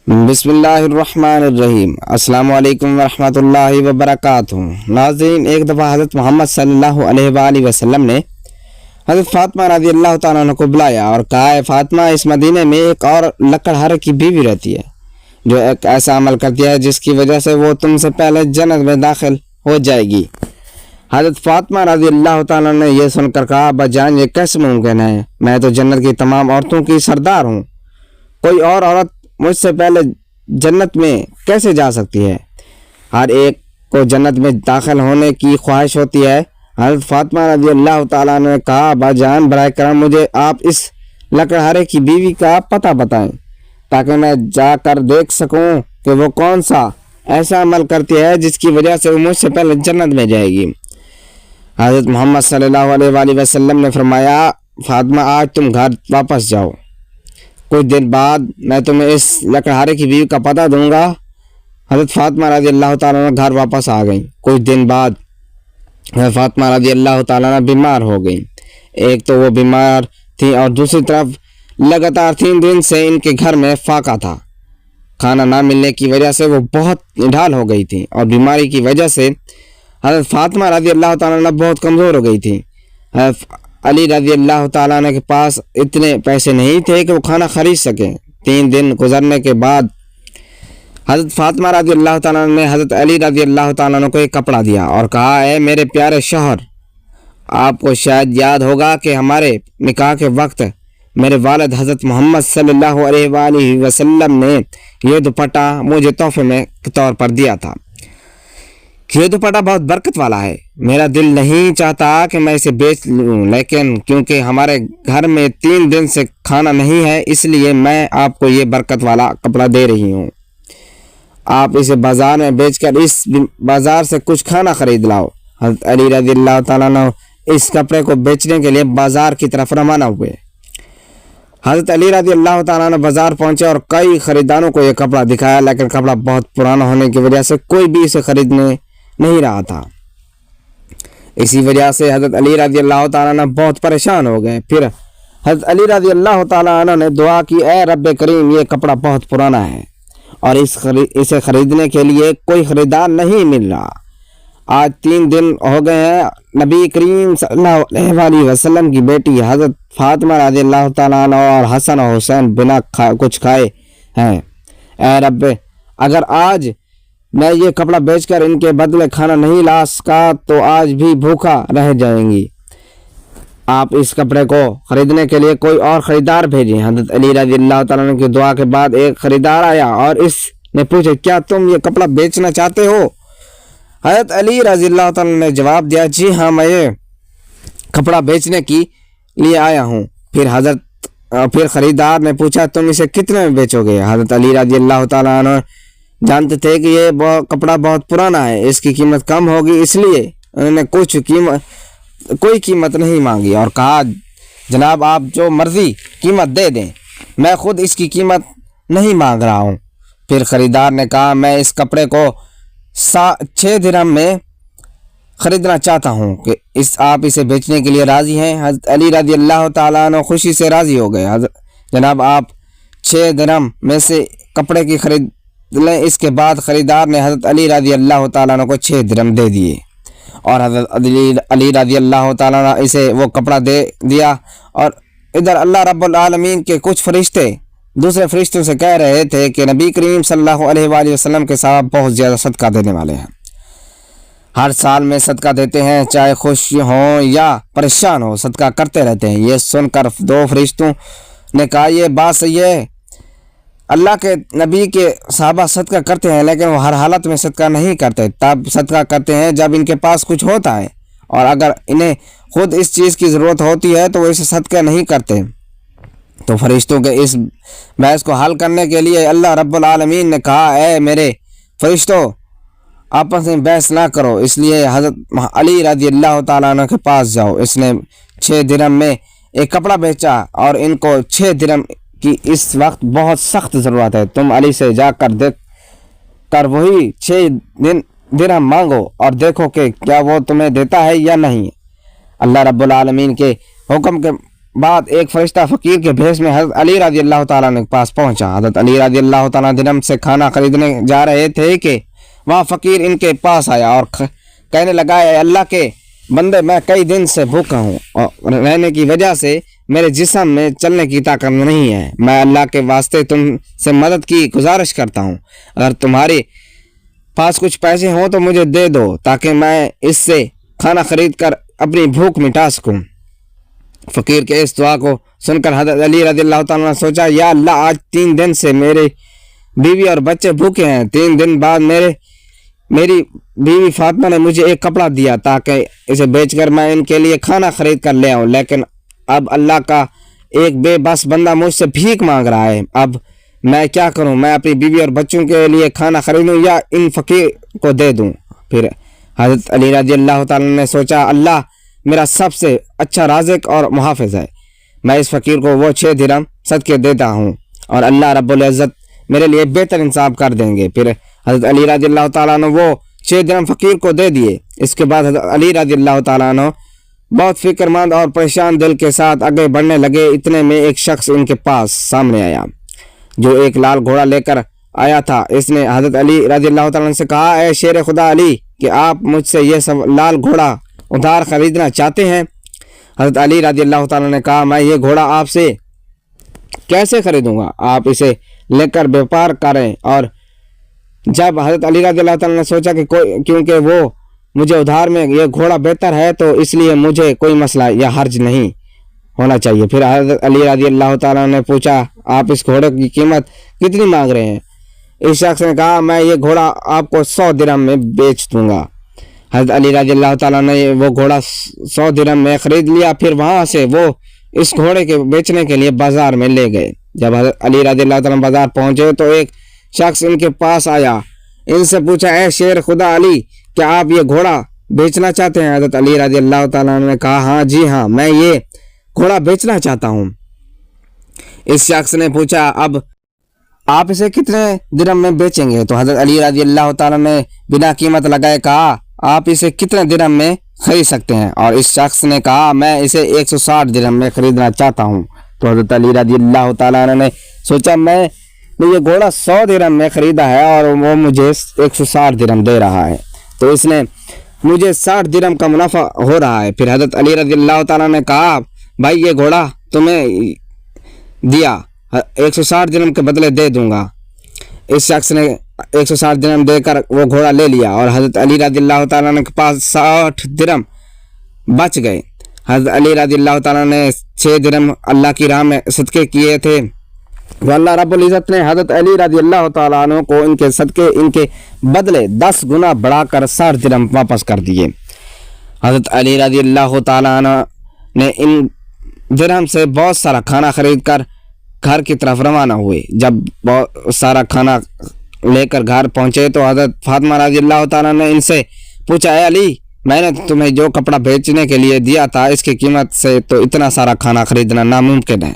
بسم اللہ الرحمن الرحیم۔ السلام علیکم ورحمۃ اللہ وبرکاتہ۔ ناظرین، ایک دفعہ حضرت محمد صلی اللہ علیہ وآلہ وسلم نے حضرت فاطمہ رضی اللہ تعالیٰ عنہ کو بلایا اور کہا، اے فاطمہ، اس مدینے میں ایک اور لکڑہار کی بیوی رہتی ہے جو ایک ایسا عمل کرتی ہے جس کی وجہ سے وہ تم سے پہلے جنت میں داخل ہو جائے گی۔ حضرت فاطمہ رضی اللہ تعالیٰ نے یہ سن کر کہا، ابا جان، یہ کیسے ممکن ہے؟ میں تو جنت کی تمام عورتوں کی سردار ہوں، کوئی اور عورت مجھ سے پہلے جنت میں کیسے جا سکتی ہے؟ ہر ایک کو جنت میں داخل ہونے کی خواہش ہوتی ہے۔ حضرت فاطمہ رضی اللہ تعالیٰ نے کہا، ابا جان، برائے کرم مجھے آپ اس لکڑہارے کی بیوی کا پتہ بتائیں تاکہ میں جا کر دیکھ سکوں کہ وہ کون سا ایسا عمل کرتی ہے جس کی وجہ سے وہ مجھ سے پہلے جنت میں جائے گی۔ حضرت محمد صلی اللہ علیہ وآلہ وسلم نے فرمایا، فاطمہ، آج تم گھر واپس جاؤ، کچھ دن بعد میں تمہیں اس لکڑہارے کی بیوی کا پتہ دوں گا۔ حضرت فاطمہ رضی اللہ تعالیٰ عنہ گھر واپس آ گئیں۔ کچھ دن بعد حضرت فاطمہ رضی اللہ تعالیٰ عنہ بیمار ہو گئیں۔ ایک تو وہ بیمار تھیں اور دوسری طرف لگاتار 3 دن سے ان کے گھر میں فاقہ تھا۔ کھانا نہ ملنے کی وجہ سے وہ بہت نڈھال ہو گئی تھیں اور بیماری کی وجہ سے حضرت فاطمہ رضی اللہ تعالیٰ عنہ بہت کمزور ہو گئی تھیں۔ حضرت علی رضی اللہ تعالیٰ عنہ کے پاس اتنے پیسے نہیں تھے کہ وہ کھانا خرید سکیں۔ 3 دن گزرنے کے بعد حضرت فاطمہ رضی اللہ تعالیٰ عنہ نے حضرت علی رضی اللہ تعالیٰ عنہ کو ایک کپڑا دیا اور کہا، اے میرے پیارے شوہر، آپ کو شاید یاد ہوگا کہ ہمارے نکاح کے وقت میرے والد حضرت محمد صلی اللہ علیہ وآلہ وسلم نے یہ دوپٹہ مجھے تحفے میں کے طور پر دیا تھا۔ یہ دوپٹہ بہت برکت والا ہے، میرا دل نہیں چاہتا کہ میں اسے بیچ لوں، لیکن کیونکہ ہمارے گھر میں 3 دن سے کھانا نہیں ہے، اس لیے میں آپ کو یہ برکت والا کپڑا دے رہی ہوں۔ آپ اسے بازار میں بیچ کر اس بازار سے کچھ کھانا خرید لاؤ۔ حضرت علی رضی اللہ تعالیٰ عنہ اس کپڑے کو بیچنے کے لیے بازار کی طرف روانہ ہوئے۔ حضرت علی رضی اللہ تعالیٰ عنہ بازار پہنچے اور کئی خریداروں کو یہ کپڑا دکھایا، لیکن کپڑا بہت پرانا ہونے کی وجہ سے کوئی بھی اسے خریدنے نہیں رہا تھا۔ اسی وجہ سے حضرت علی رضی اللہ تعالیٰ عنہ بہت پریشان ہو گئے۔ پھر حضرت علی رضی اللہ تعالیٰ عنہ نے دعا کی، اے رب کریم، یہ کپڑا بہت پرانا ہے اور اسے خریدنے کے لیے کوئی خریدار نہیں مل رہا۔ آج 3 دن ہو گئے ہیں، نبی کریم صلی اللہ علیہ وآلہ وسلم کی بیٹی حضرت فاطمہ رضی اللہ تعالیٰ عنہ اور حسن و حسین بنا کچھ کھائے ہیں۔ اے رب، اگر آج میں یہ کپڑا بیچ کر ان کے بدلے کھانا نہیں لا سکا تو آج بھی بھوکا رہ جائیں گی۔ آپ اس کپڑے کو خریدنے کے لیے کوئی اور خریدار بھیجیں۔ حضرت علی رضی اللہ تعالیٰ عنہ کی دعا کے بعد ایک خریدار آیا اور اس نے پوچھا، کیا تم یہ کپڑا بیچنا چاہتے ہو؟ حضرت علی رضی اللہ تعالیٰ نے جواب دیا، جی ہاں، میں یہ کپڑا بیچنے کی لیے آیا ہوں۔ پھر خریدار نے پوچھا، تم اسے کتنے میں بیچو گے؟ حضرت علی رضی اللہ تعالیٰ عنہ جانتے تھے کہ یہ کپڑا بہت پرانا ہے، اس کی قیمت کم ہوگی، اس لیے انہوں نے کوئی قیمت نہیں مانگی اور کہا، جناب آپ جو مرضی قیمت دے دیں، میں خود اس کی قیمت نہیں مانگ رہا ہوں۔ پھر خریدار نے کہا، میں اس کپڑے کو 6 درہم میں خریدنا چاہتا ہوں، کہ آپ اسے بیچنے کے لیے راضی ہیں؟ حضرت علی رضی اللہ تعالیٰ عنہ خوشی سے راضی ہو گئے۔ جناب آپ 6 درہم میں سے کپڑے کی خرید لیں۔ اس کے بعد خریدار نے حضرت علی رضی اللہ تعالیٰ عنہ کو 6 درہم دے دیے اور حضرت علی رضی اللہ تعالیٰ عنہ اسے وہ کپڑا دے دیا۔ اور ادھر اللہ رب العالمین کے کچھ فرشتے دوسرے فرشتوں سے کہہ رہے تھے کہ نبی کریم صلی اللہ علیہ وآلہ وسلم کے صاحب بہت زیادہ صدقہ دینے والے ہیں، ہر سال میں صدقہ دیتے ہیں، چاہے خوش ہوں یا پریشان ہوں، صدقہ کرتے رہتے ہیں۔ یہ سن کر 2 فرشتوں نے کہا، یہ بات صحیح ہے، اللہ کے نبی کے صحابہ صدقہ کرتے ہیں، لیکن وہ ہر حالت میں صدقہ نہیں کرتے، تب صدقہ کرتے ہیں جب ان کے پاس کچھ ہوتا ہے، اور اگر انہیں خود اس چیز کی ضرورت ہوتی ہے تو وہ اسے صدقہ نہیں کرتے۔ تو فرشتوں کے اس بحث کو حل کرنے کے لیے اللہ رب العالمین نے کہا، اے میرے فرشتوں، آپس میں بحث نہ کرو، اس لیے حضرت علی رضی اللہ تعالیٰ عنہ کے پاس جاؤ۔ اس نے 6 درہم میں ایک کپڑا بیچا اور ان کو 6 درہم کی اس وقت بہت سخت ضرورت ہے، تم علی سے جا کر وہی 6 درہم مانگو اور دیکھو کہ کیا وہ تمہیں دیتا ہے یا نہیں۔ اللہ رب العالمین کے حکم کے بعد ایک فرشتہ فقیر کے بھیس میں حضرت علی رضی اللہ تعالیٰ عنہ کے پاس پہنچا۔ حضرت علی رضی اللہ تعالیٰ درہم سے کھانا خریدنے جا رہے تھے کہ وہاں فقیر ان کے پاس آیا اور کہنے لگا، اے اللہ کے بندے، میں کئی دن سے بھوکا ہوں اور رہنے کی وجہ سے میرے جسم میں چلنے کی طاقت نہیں ہے۔ میں اللہ کے واسطے تم سے مدد کی گزارش کرتا ہوں، اگر تمہارے پاس کچھ پیسے ہوں تو مجھے دے دو تاکہ میں اس سے کھانا خرید کر اپنی بھوک مٹا سکوں۔ فقیر کے اس دعا کو سن کر حضرت علی رضی اللہ تعالیٰ نے سوچا، یا اللہ، آج 3 دن سے میرے بیوی اور بچے بھوکے ہیں۔ 3 دن بعد میری بیوی فاطمہ نے مجھے ایک کپڑا دیا تاکہ اسے بیچ کر میں ان کے لیے کھانا خرید کر لے آؤں، لیکن اب اللہ کا ایک بے بس بندہ مجھ سے بھیک مانگ رہا ہے۔ اب میں کیا کروں؟ میں اپنی بیوی اور بچوں کے لیے کھانا خریدوں یا ان فقیر کو دے دوں؟ پھر حضرت علی رضی اللہ تعالیٰ نے سوچا، اللہ میرا سب سے اچھا رازق اور محافظ ہے، میں اس فقیر کو وہ 6 درہم صدقے دیتا ہوں اور اللہ رب العزت میرے لیے بہتر انصاف کر دیں گے۔ پھر حضرت علی رضی اللہ تعالیٰ نے وہ 6 درہم فقیر کو دے دیے۔ اس کے بعد حضرت علی رضی اللہ تعالیٰ عنہ بہت فکر مند اور پریشان دل کے ساتھ آگے بڑھنے لگے۔ اتنے میں ایک شخص ان کے پاس سامنے آیا جو ایک لال گھوڑا لے کر آیا تھا۔ اس نے حضرت علی رضی اللہ تعالیٰ عنہ سے کہا، اے شیر خدا علی، کہ آپ مجھ سے یہ سب لال گھوڑا ادھار خریدنا چاہتے ہیں؟ حضرت علی رضی اللہ تعالیٰ نے کہا، میں یہ گھوڑا آپ سے کیسے خریدوں گا؟ آپ اسے لے کر بیپار کریں۔ اور جب حضرت علی رضی اللہ تعالیٰ نے سوچا کہ کیونکہ وہ مجھے ادھار میں یہ گھوڑا بہتر ہے تو اس لیے مجھے کوئی مسئلہ یا حرج نہیں ہونا چاہیے۔ پھر حضرت علی رضی اللہ تعالیٰ نے پوچھا، آپ اس گھوڑے کی قیمت کتنی مانگ رہے ہیں؟ اس شخص نے کہا، میں یہ گھوڑا آپ کو 100 درہم میں بیچ دوں گا۔ حضرت علی رضی اللہ تعالیٰ نے وہ گھوڑا 100 درہم میں خرید لیا۔ پھر وہاں سے وہ اس گھوڑے کے بیچنے کے لیے بازار میں لے گئے۔ جب حضرت علی رضی اللہ تعالیٰ بازار پہنچے تو ایک شخص ان کے پاس آیا، ان سے پوچھا، اے شیر خدا علی، کیا آپ یہ گھوڑا بیچنا چاہتے ہیں؟ حضرت علی رضی اللہ تعالیٰ نے کہا، ہاں جی ہاں، میں یہ گھوڑا بیچنا چاہتا ہوں۔ اس شخص نے پوچھا، اب آپ اسے کتنے درہم میں بیچیں گے؟ تو حضرت علی رضی اللہ تعالیٰ نے بنا قیمت لگائے کہا، آپ اسے کتنے درہم میں خرید سکتے ہیں؟ اور اس شخص نے کہا، میں اسے 160 درہم میں خریدنا چاہتا ہوں۔ تو حضرت علی رضی اللہ تعالیٰ نے سوچا، میں نے یہ گھوڑا 100 درہم میں خریدا ہے اور وہ مجھے 160 درہم دے رہا ہے، تو اس نے مجھے 60 درہم کا منافع ہو رہا ہے۔ پھر حضرت علی رضی اللہ تعالیٰ نے کہا، بھائی یہ گھوڑا تمہیں دیا 160 درہم کے بدلے دے دوں گا۔ اس شخص نے 160 درہم دے کر وہ گھوڑا لے لیا اور حضرت علی رضی اللہ تعالیٰ نے کے پاس 60 درہم بچ گئے۔ حضرت علی رضی اللہ تعالیٰ نے 6 درہم اللہ کی راہ میں صدقے کیے تھے، وہ اللہ رب العزت نے حضرت علی رضی اللہ تعالیٰ عنہ کو ان کے صدقے ان کے بدلے 10 گنا بڑھا کر 60 درہم واپس کر دیے۔ حضرت علی رضی اللہ تعالیٰ عنہ نے ان درہم سے بہت سارا کھانا خرید کر گھر کی طرف روانہ ہوئے۔ جب بہت سارا کھانا لے کر گھر پہنچے تو حضرت فاطمہ رضی اللہ تعالیٰ نے ان سے پوچھا، اے علی، میں نے تمہیں جو کپڑا بیچنے کے لیے دیا تھا اس کی قیمت سے تو اتنا سارا کھانا خریدنا ناممکن ہے،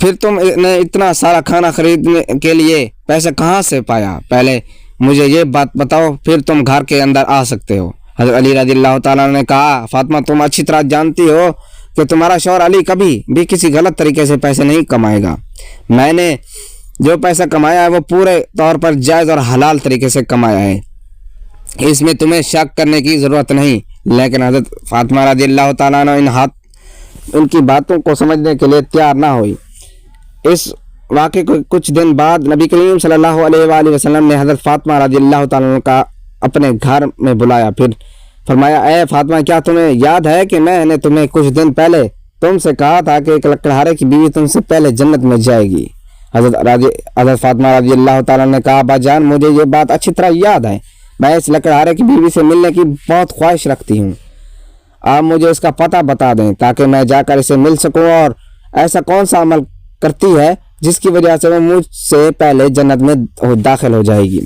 پھر تم نے اتنا سارا کھانا خریدنے کے لیے پیسے کہاں سے پایا؟ پہلے مجھے یہ بات بتاؤ، پھر تم گھر کے اندر آ سکتے ہو۔ حضرت علی رضی اللہ تعالیٰ نے کہا، فاطمہ، تم اچھی طرح جانتی ہو کہ تمہارا شوہر علی کبھی بھی کسی غلط طریقے سے پیسے نہیں کمائے گا۔ میں نے جو پیسہ کمایا ہے وہ پورے طور پر جائز اور حلال طریقے سے کمایا ہے، اس میں تمہیں شک کرنے کی ضرورت نہیں۔ لیکن حضرت فاطمہ رضی اللہ تعالیٰ نے ان کی باتوں کو سمجھنے کے لیے تیار نہ ہوئی۔ اس واقعے کو کچھ دن بعد نبی کریم صلی اللہ علیہ وآلہ وسلم نے حضرت فاطمہ رضی اللہ تعالیٰ عنہ کا اپنے گھر میں بلایا، پھر فرمایا، اے فاطمہ، کیا تمہیں یاد ہے کہ میں نے تمہیں کچھ دن پہلے تم سے کہا تھا کہ ایک لکڑہارے کی بیوی تم سے پہلے جنت میں جائے گی؟ حضرت فاطمہ رضی اللہ تعالیٰ نے کہا، ابا جان، مجھے یہ بات اچھی طرح یاد ہے، میں اس لکڑہارے کی بیوی سے ملنے کی بہت خواہش رکھتی ہوں، آپ مجھے اس کا پتہ بتا دیں تاکہ میں جا کر اسے مل سکوں، اور ایسا کون سا عمل کرتی ہے جس کی وجہ سے وہ مجھ سے پہلے جنت میں داخل ہو جائے گی؟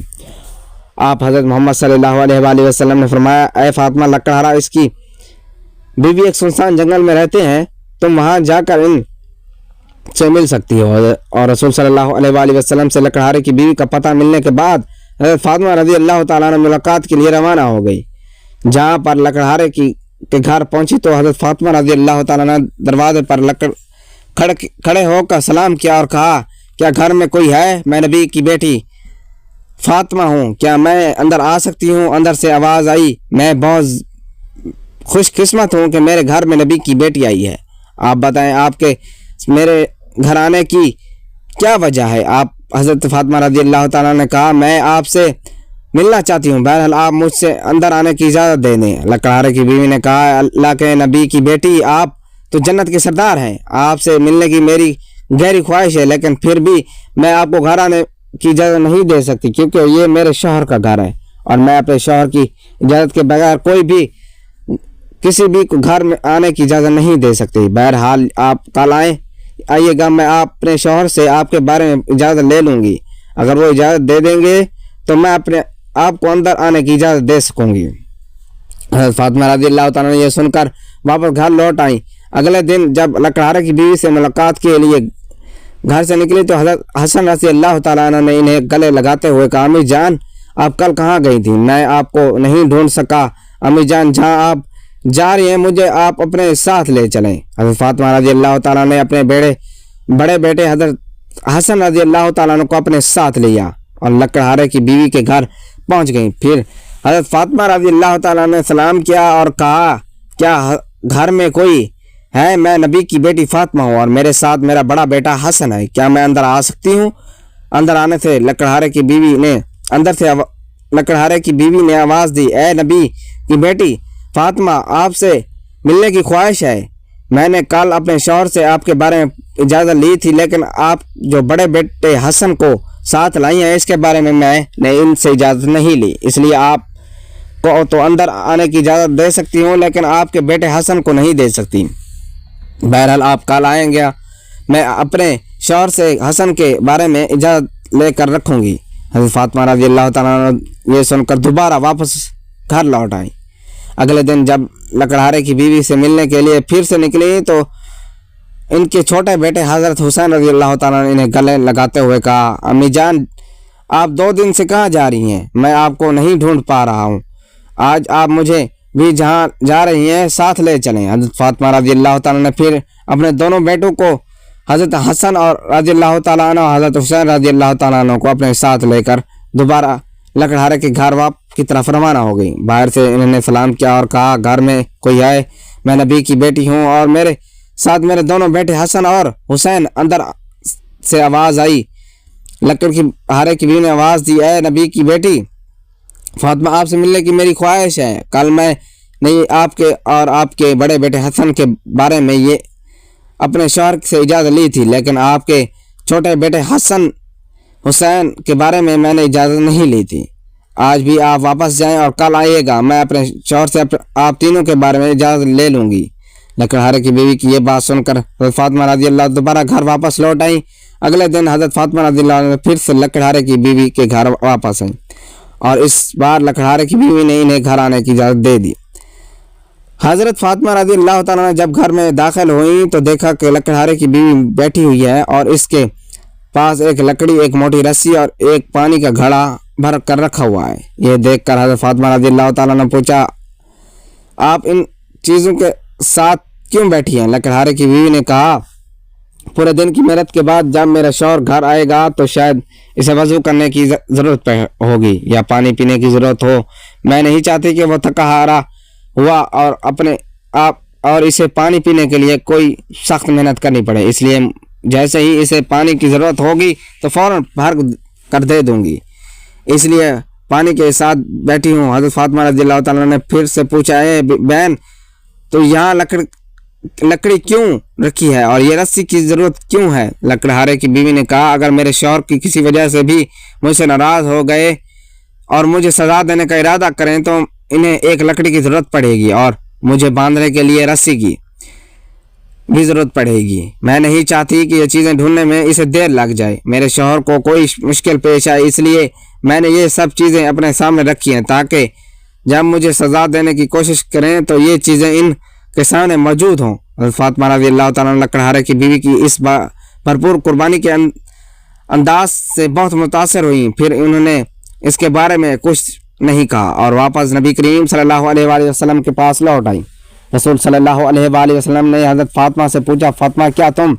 آپ حضرت محمد صلی اللہ علیہ وآلہ وسلم نے فرمایا، اے فاطمہ، لکڑہارا اس کی بیوی ایک سنسان جنگل میں رہتے ہیں، تم وہاں جا کر ان سے مل سکتی ہو۔ اور رسول صلی اللہ علیہ وآلہ وسلم سے لکڑہارے کی بیوی کا پتہ ملنے کے بعد حضرت فاطمہ رضی اللہ تعالیٰ نے ملاقات کے لیے روانہ ہو گئی۔ جہاں پر لکڑہارے کی کے گھر پہنچی تو حضرت فاطمہ رضی اللہ تعالیٰ نے دروازے پر کھڑے ہو کر سلام کیا اور کہا کیا گھر میں کوئی ہے؟ میں نبی کی بیٹی فاطمہ ہوں، کیا میں اندر آ سکتی ہوں؟ اندر سے آواز آئی میں بہت خوش قسمت ہوں کہ میرے گھر میں نبی کی بیٹی آئی ہے، آپ بتائیں آپ کے میرے گھر آنے کی کیا وجہ ہے؟ آپ حضرت فاطمہ رضی اللہ تعالیٰ نے کہا میں آپ سے ملنا چاہتی ہوں، بہرحال آپ مجھ سے اندر آنے کی اجازت دے دیں۔ لکڑہارے کی بیوی نے کہا اللہ کے نبی کی بیٹی آپ تو جنت کے سردار ہیں، آپ سے ملنے کی میری گہری خواہش ہے، لیکن پھر بھی میں آپ کو گھر آنے کی اجازت نہیں دے سکتی کیونکہ یہ میرے شوہر کا گھر ہے اور میں اپنے شوہر کی اجازت کے بغیر کوئی بھی کسی بھی کو گھر میں آنے کی اجازت نہیں دے سکتی۔ بہرحال آپ کل آئیے گا، میں اپنے شوہر سے آپ کے بارے میں اجازت لے لوں گی، اگر وہ اجازت دے دیں گے تو میں اپنے آپ کو اندر آنے کی اجازت دے سکوں گی۔ حضرت فاطمہ رضی اللہ تعالیٰ نے یہ سن کر واپس گھر لوٹ آئیں۔ اگلے دن جب لکڑہارے کی بیوی سے ملاقات کے لیے گھر سے نکلی تو حضرت حسن رضی اللہ تعالیٰ عنہ نے انہیں گلے لگاتے ہوئے کہا امی جان آپ کل کہاں گئی تھیں؟ میں آپ کو نہیں ڈھونڈ سکا، امی جان جہاں آپ جا رہی ہیں مجھے آپ اپنے ساتھ لے چلیں۔ حضرت فاطمہ رضی اللہ تعالیٰ نے اپنے بڑے بیٹے حضرت حسن رضی اللہ تعالیٰ عنہ کو اپنے ساتھ لیا اور لکڑہارے کی بیوی کے گھر پہنچ گئیں۔ پھر حضرت فاطمہ رضی اللہ تعالیٰ نے سلام کیا اور کہا کیا گھر میں کوئی ہے؟ میں نبی کی بیٹی فاطمہ ہوں اور میرے ساتھ میرا بڑا بیٹا حسن ہے، کیا میں اندر آ سکتی ہوں؟ اندر آنے سے لکڑہارے کی بیوی نے آواز دی اے نبی کی بیٹی فاطمہ آپ سے ملنے کی خواہش ہے، میں نے کل اپنے شوہر سے آپ کے بارے میں اجازت لی تھی لیکن آپ جو بڑے بیٹے حسن کو ساتھ لائی ہیں اس کے بارے میں نے ان سے اجازت نہیں لی، اس لیے آپ کو تو اندر آنے کی اجازت دے سکتی ہوں لیکن آپ کے بیٹے حسن کو نہیں دے سکتی۔ بہرحال آپ کل آئیں گے، میں اپنے شوہر سے حسن کے بارے میں اجازت لے کر رکھوں گی۔ حضرت فاطمہ رضی اللہ تعالیٰ نے یہ سن کر دوبارہ واپس گھر لوٹ آئی۔ اگلے دن جب لکڑہارے کی بیوی سے ملنے کے لیے پھر سے نکلی تو ان کے چھوٹے بیٹے حضرت حسین رضی اللہ تعالیٰ نے انہیں گلے لگاتے ہوئے کہا امی جان آپ 2 دن سے کہاں جا رہی ہیں؟ میں آپ کو نہیں ڈھونڈ پا رہا ہوں، آج آپ مجھے بھی جہاں جا رہی ہیں ساتھ لے چلیں۔ حضرت فاطمہ رضی اللہ تعالیٰ نے پھر اپنے دونوں بیٹوں کو حضرت حسن اور رضی اللہ تعالیٰ عنہ اور حضرت حسین رضی اللہ تعالیٰ عنہ کو اپنے ساتھ لے کر دوبارہ لکڑہارے کے گھر کی طرف روانہ ہو گئی۔ باہر سے انہوں نے سلام کیا اور کہا گھر میں کوئی ہے؟ میں نبی کی بیٹی ہوں اور میرے ساتھ میرے دونوں بیٹے حسن اور حسین۔ اندر سے آواز آئی، لکڑہارے کی بیوی نے آواز دی اے نبی کی بیٹی فاطمہ آپ سے ملنے کی میری خواہش ہے، کل میں نے آپ کے اور آپ کے بڑے بیٹے حسن کے بارے میں یہ اپنے شوہر سے اجازت لی تھی لیکن آپ کے چھوٹے بیٹے حسین کے بارے میں نے اجازت نہیں لی تھی، آج بھی آپ واپس جائیں اور کل آئیے گا، میں اپنے شوہر سے آپ تینوں کے بارے میں اجازت لے لوں گی۔ لکڑہارے کی بیوی کی یہ بات سن کر حضرت فاطمہ رضی اللہ دوبارہ گھر واپس لوٹ آئیں۔ اگلے دن حضرت فاطمہ رضی اللہ عنہ پھر سے لکڑہارے کی بیوی کے گھر واپس آئیں اور اس بار لکڑہارے کی بیوی نے انہیں گھر آنے کی اجازت دے دی۔ حضرت فاطمہ رضی اللہ تعالیٰ نے جب گھر میں داخل ہوئیں تو دیکھا کہ لکڑہارے کی بیوی بیٹھی ہوئی ہے اور اس کے پاس ایک لکڑی، ایک موٹی رسی اور ایک پانی کا گھڑا بھر کر رکھا ہوا ہے۔ یہ دیکھ کر حضرت فاطمہ رضی اللہ تعالیٰ نے پوچھا آپ ان چیزوں کے ساتھ کیوں بیٹھی ہیں؟ لکڑہارے کی بیوی نے کہا پورے دن کی محنت کے بعد جب میرا شوہر گھر آئے گا تو شاید اسے وضو کرنے کی ضرورت ہوگی یا پانی پینے کی ضرورت ہو، میں نہیں چاہتی کہ وہ تھکا ہارا ہوا اور اپنے آپ اور اسے پانی پینے کے لیے کوئی سخت محنت کرنی پڑے، اس لیے جیسے ہی اسے پانی کی ضرورت ہوگی تو فوراً بھر کر دے دوں گی، اس لیے پانی کے ساتھ بیٹھی ہوں۔ حضرت فاطمہ رضی اللہ تعالیٰ نے پھر سے پوچھا اے بہن تو یہاں لکڑی کیوں رکھی ہے اور یہ رسی کی ضرورت کیوں ہے؟ لکڑہارے کی بیوی نے کہا اگر میرے شوہر کی کسی وجہ سے بھی مجھ سے ناراض ہو گئے اور مجھے سزا دینے کا ارادہ کریں تو انہیں ایک لکڑی کی ضرورت پڑے گی اور مجھے باندھنے کے لیے رسی کی بھی ضرورت پڑے گی، میں نہیں چاہتی کہ یہ چیزیں ڈھونڈنے میں اسے دیر لگ جائے، میرے شوہر کو کوئی مشکل پیش آئے، اس لیے میں نے یہ سب چیزیں اپنے سامنے رکھی ہیں تاکہ جب مجھے سزا دینے کی کوشش کریں تو یہ چیزیں ان کے سامنے موجود ہوں۔ حضرت فاطمہ رضی اللہ تعالیٰ عنہ لکڑہارے کی بیوی کی اس بھرپور قربانی کے انداز سے بہت متاثر ہوئیں، پھر انہوں نے اس کے بارے میں کچھ نہیں کہا اور واپس نبی کریم صلی اللہ علیہ وآلہ وسلم کے پاس لوٹ آئیں۔ رسول صلی اللہ علیہ وآلہ وسلم نے حضرت فاطمہ سے پوچھا، فاطمہ کیا تم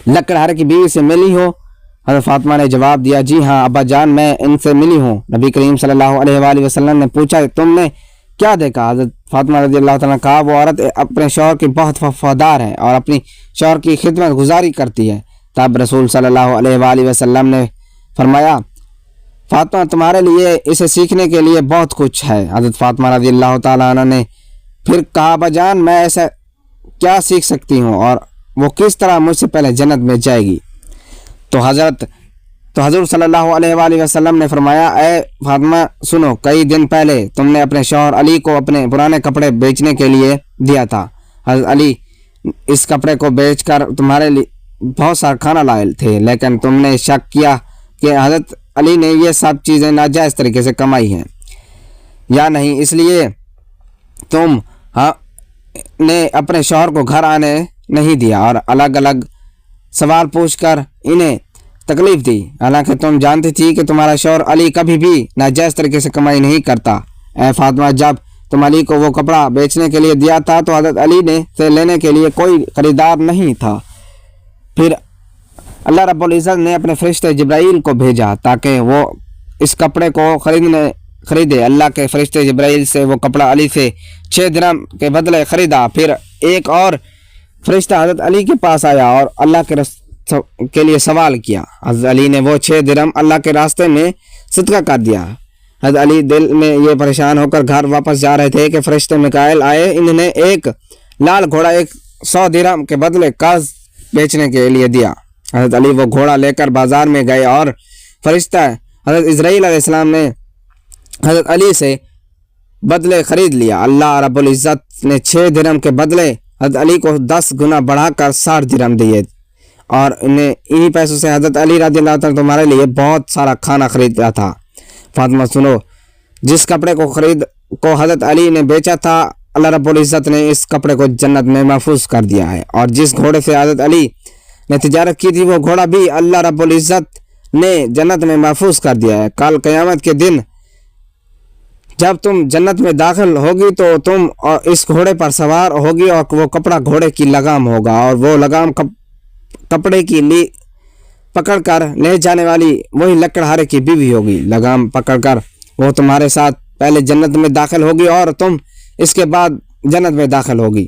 لکڑہارے کی بیوی سے ملی ہو؟ حضرت فاطمہ نے جواب دیا، جی ہاں ابا جان، میں ان سے ملی ہوں۔ نبی کریم صلی اللہ علیہ وآلہ وسلم نے پوچھا، تم نے کیا دیکھا؟ حضرت فاطمہ رضی اللہ تعالیٰ نے کہا، وہ عورت اپنے شوہر کی بہت وفادار ہے اور اپنی شوہر کی خدمت گزاری کرتی ہے۔ تب رسول صلی اللہ علیہ وآلہ وسلم نے فرمایا، فاطمہ تمہارے لیے اسے سیکھنے کے لیے بہت کچھ ہے۔ حضرت فاطمہ رضی اللہ تعالیٰ عنہ نے پھر کہا، ابا جان میں ایسا کیا سیکھ سکتی ہوں اور وہ کس طرح مجھ سے پہلے جنت میں جائے گی؟ تو حضور صلی اللہ علیہ وآلہ وسلم نے فرمایا، اے فاطمہ سنو، کئی دن پہلے تم نے اپنے شوہر علی کو اپنے پرانے کپڑے بیچنے کے لیے دیا تھا۔ حضرت علی اس کپڑے کو بیچ کر تمہارے لیے بہت سارا کھانا لائے تھے، لیکن تم نے شک کیا کہ حضرت علی نے یہ سب چیزیں ناجائز طریقے سے کمائی ہیں یا نہیں، اس لیے تم نے اپنے شوہر کو گھر آنے نہیں دیا اور الگ الگ سوال پوچھ کر انہیں تکلیف دی، حالانکہ تم جانتی تھی کہ تمہارا شوہر علی کبھی بھی ناجائز طریقے سے کمائی نہیں کرتا۔ اے فاطمہ، جب تم علی کو وہ کپڑا بیچنے کے لیے دیا تھا تو حضرت علی نے سے لینے کے لیے کوئی خریدار نہیں تھا۔ پھر اللہ رب العزت نے اپنے فرشتے جبرائیل کو بھیجا تاکہ وہ اس کپڑے کو خریدے۔ اللہ کے فرشتے جبرائیل سے وہ کپڑا علی سے 6 درہم کے بدلے خریدا۔ پھر ایک اور فرشتہ حضرت علی کے پاس آیا اور اللہ کے لیے سوال کیا۔ حضرت علی نے وہ 6 درہم اللہ کے راستے میں صدقہ کر دیا۔ حضرت علی دل میں یہ پریشان ہو کر گھر واپس جا رہے تھے کہ فرشتے میکائیل آئے، انہوں نے ایک لال گھوڑا 100 درہم کے بدلے قرض بیچنے کے لیے دیا۔ حضرت علی وہ گھوڑا لے کر بازار میں گئے اور فرشتہ حضرت اسرائیل علیہ السلام نے حضرت علی سے بدلے خرید لیا۔ اللہ رب العزت نے 6 درہم کے بدلے حضرت علی کو 10 گنا بڑھا کر 60 درہم دیے اور انہی پیسوں سے حضرت علی رضی اللہ تعالیٰ تمہارے لیے بہت سارا کھانا خریدا تھا۔ فاطمہ سنو، جس کپڑے کو حضرت علی نے بیچا تھا، اللہ رب العزت نے اس کپڑے کو جنت میں محفوظ کر دیا ہے، اور جس گھوڑے سے حضرت علی نے تجارت کی تھی وہ گھوڑا بھی اللہ رب العزت نے جنت میں محفوظ کر دیا ہے۔ کل قیامت کے دن جب تم جنت میں داخل ہوگی تو تم اس گھوڑے پر سوار ہوگی اور وہ کپڑا گھوڑے کی لگام ہوگا، اور وہ لگام کپڑے کی پکڑ کر لے جانے والی وہی لکڑہارے کی بیوی ہوگی۔ لگام پکڑ کر وہ تمہارے ساتھ پہلے جنت میں داخل ہوگی اور تم اس کے بعد جنت میں داخل ہوگی۔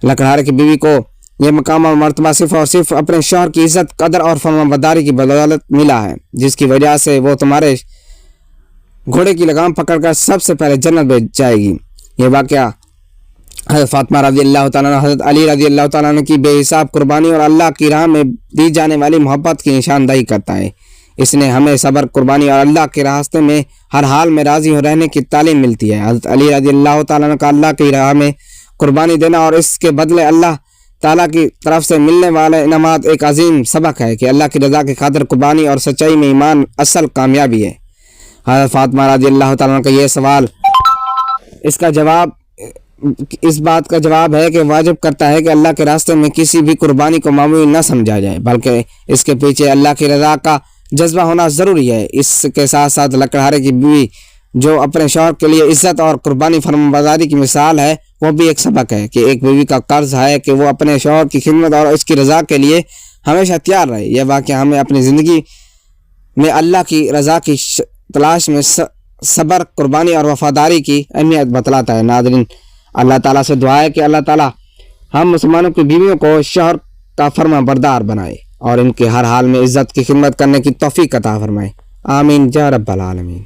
لکڑہارے کی بیوی کو یہ مقام اور مرتبہ صرف اور صرف اپنے شوہر کی عزت، قدر اور فرمانبرداری کی بدولت ملا ہے، جس کی وجہ سے وہ تمہارے گھوڑے کی لگام پکڑ کر سب سے پہلے جنت میں جائے گی۔ یہ واقعہ حضرت فاطمہ رضی اللہ تعالیٰ عنہ حضرت علی رضی اللہ تعالیٰ عنہ کی بے حساب قربانی اور اللہ کی راہ میں دی جانے والی محبت کی نشاندہی کرتا ہے۔ اس نے ہمیں صبر، قربانی اور اللہ کے راستے میں ہر حال میں راضی رہنے کی تعلیم ملتی ہے۔ حضرت علی رضی اللہ تعالیٰ عنہ کا اللہ کی راہ میں قربانی دینا اور اس کے بدلے اللہ تعالیٰ کی طرف سے ملنے والے انعامات ایک عظیم سبق ہے کہ اللہ کی رضا کی خاطر قربانی اور سچائی میں ایمان اصل کامیابی ہے۔ حضرت فاطمہ رضی اللہ تعالیٰ عنہ کا یہ سوال اس بات کا جواب ہے کہ واجب کرتا ہے کہ اللہ کے راستے میں کسی بھی قربانی کو معمولی نہ سمجھا جائے، بلکہ اس کے پیچھے اللہ کی رضا کا جذبہ ہونا ضروری ہے۔ اس کے ساتھ ساتھ لکڑہارے کی بیوی جو اپنے شوہر کے لیے عزت اور قربانی فرمانبرداری کی مثال ہے، وہ بھی ایک سبق ہے کہ ایک بیوی کا قرض ہے کہ وہ اپنے شوہر کی خدمت اور اس کی رضا کے لیے ہمیشہ تیار رہے۔ یہ واقعہ ہمیں اپنی زندگی میں اللہ کی رضا کی تلاش میں صبر، قربانی اور وفاداری کی اہمیت بتلاتا ہے۔ ناظرین، اللہ تعالیٰ سے دعا ہے کہ اللہ تعالیٰ ہم مسلمانوں کی بیویوں کو شوہر کا فرما بردار بنائے اور ان کے ہر حال میں عزت کی خدمت کرنے کی توفیق عطا فرمائے۔ آمین یا رب العالمین۔